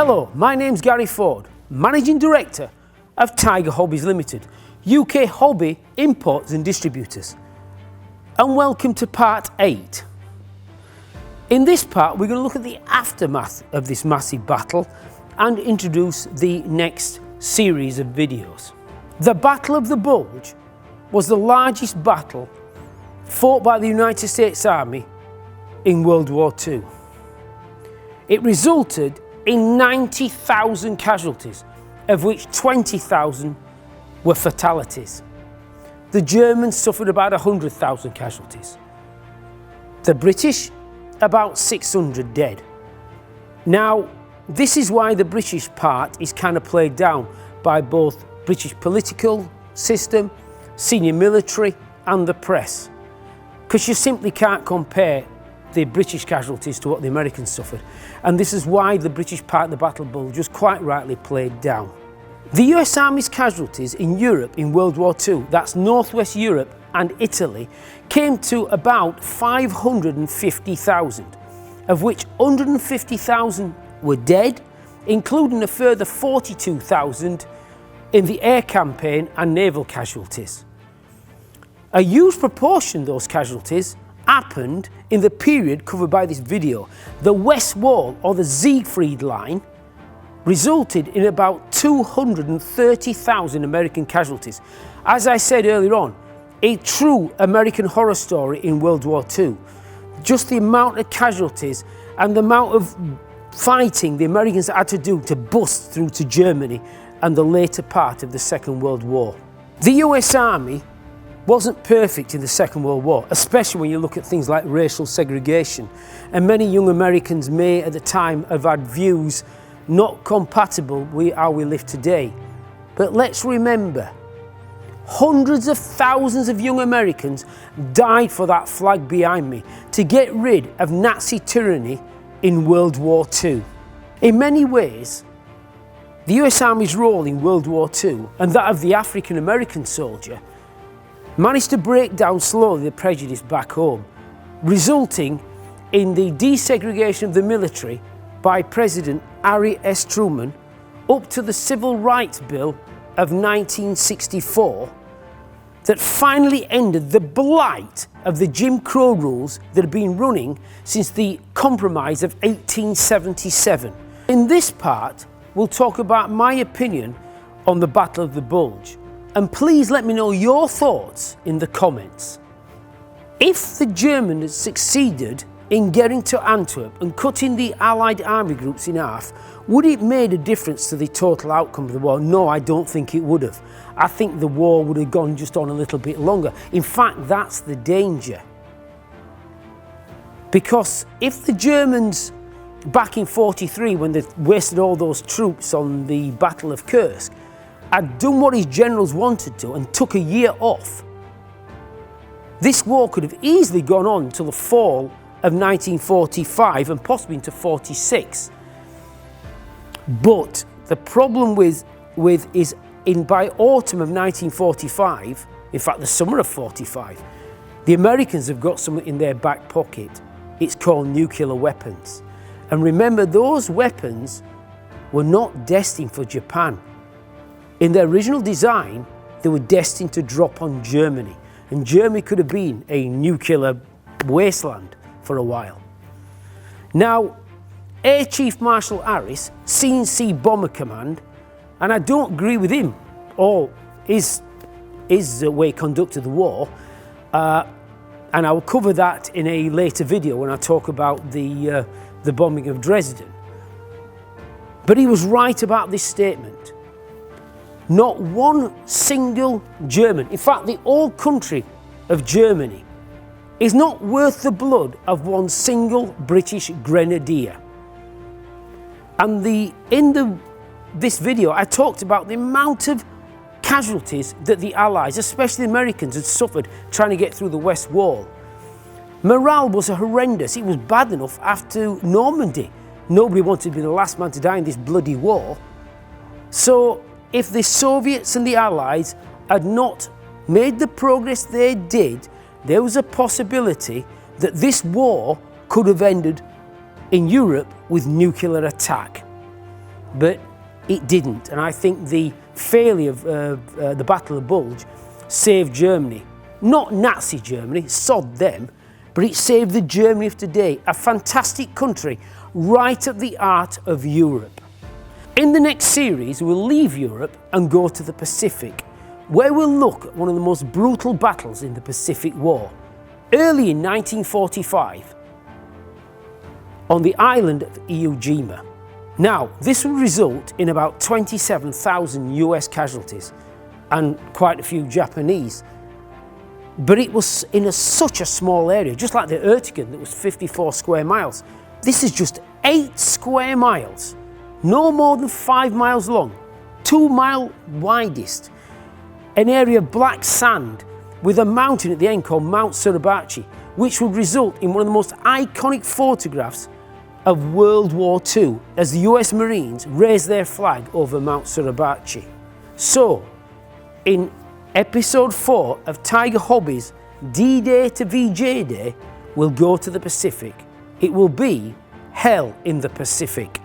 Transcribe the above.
Hello, my name's Gary Ford, Managing Director of Tiger Hobbies Limited, UK hobby imports and distributors. And welcome to part 8. In this part, we're going to look at the aftermath of this massive battle and introduce the next series of videos. The Battle of the Bulge was the largest battle fought by the United States Army in World War II. It resulted in 90,000 casualties, of which 20,000 were fatalities. The Germans suffered about 100,000 casualties. The British, about 600 dead. Now, this is why the British part is kind of played down by both British political system, senior military and the press, because you simply can't compare the British casualties to what the Americans suffered, and this is why the British part of the Battle of Bulge was quite rightly played down. The US Army's casualties in Europe in World War II, that's Northwest Europe and Italy, came to about 550,000, of which 150,000 were dead, including a further 42,000 in the air campaign and naval casualties. A huge proportion of those casualties happened in the period covered by this video. The West Wall, or the Siegfried Line, resulted in about 230,000 American casualties. As I said earlier on, a true American horror story in World War II. Just the amount of casualties and the amount of fighting the Americans had to do to bust through to Germany and the later part of the Second World War. The US Army wasn't perfect in the Second World War, especially when you look at things like racial segregation, and many young Americans may at the time have had views not compatible with how we live today. But let's remember, hundreds of thousands of young Americans died for that flag behind me to get rid of Nazi tyranny in World War II. In many ways, the US Army's role in World War II and that of the African American soldier managed to break down slowly the prejudice back home, resulting in the desegregation of the military by President Harry S. Truman up to the Civil Rights Bill of 1964 that finally ended the blight of the Jim Crow rules that had been running since the Compromise of 1877. In this part, we'll talk about my opinion on the Battle of the Bulge. And please let me know your thoughts in the comments. If the Germans had succeeded in getting to Antwerp and cutting the Allied army groups in half, would it have made a difference to the total outcome of the war? No, I don't think it would have. I think the war would have gone just on a little bit longer. In fact, that's the danger. Because if the Germans, back in '43, when they wasted all those troops on the Battle of Kursk, had done what his generals wanted to and took a year off, this war could have easily gone on until the fall of 1945 and possibly into '46. But the problem with is by autumn of 1945, in fact the summer of '45, the Americans have got something in their back pocket. It's called nuclear weapons. And remember, those weapons were not destined for Japan. In their original design, they were destined to drop on Germany, and Germany could have been a nuclear wasteland for a while. Now, Air Chief Marshal Harris, CNC Bomber Command, and I don't agree with him or his way he conducted the war, and I will cover that in a later video when I talk about the bombing of Dresden. But he was right about this statement. Not one single German, in fact the whole country of Germany, is not worth the blood of one single British grenadier. And this video I talked about the amount of casualties that the Allies, especially the Americans, had suffered trying to get through the West Wall. Morale was horrendous. It was bad enough after Normandy. Nobody wanted to be the last man to die in this bloody war. So if the Soviets and the Allies had not made the progress they did, there was a possibility that this war could have ended in Europe with nuclear attack. but it didn't. And I think the failure of the Battle of Bulge saved Germany. Not Nazi Germany, sod them, but it saved the Germany of today, a fantastic country right at the heart of Europe. In the next series, we'll leave Europe and go to the Pacific, where we'll look at one of the most brutal battles in the Pacific War. Early in 1945, on the island of Iwo Jima. Now, this will result in about 27,000 US casualties and quite a few Japanese. But it was in such a small area, just like the Ertigan that was 54 square miles. This is just 8 square miles, no more than 5 miles long, 2 mile widest. An area of black sand with a mountain at the end called Mount Suribachi, which would result in one of the most iconic photographs of World War II as the US Marines raised their flag over Mount Suribachi. So, in episode 4 of Tiger Hobbies, D-Day to VJ Day, we'll go to the Pacific. It will be hell in the Pacific.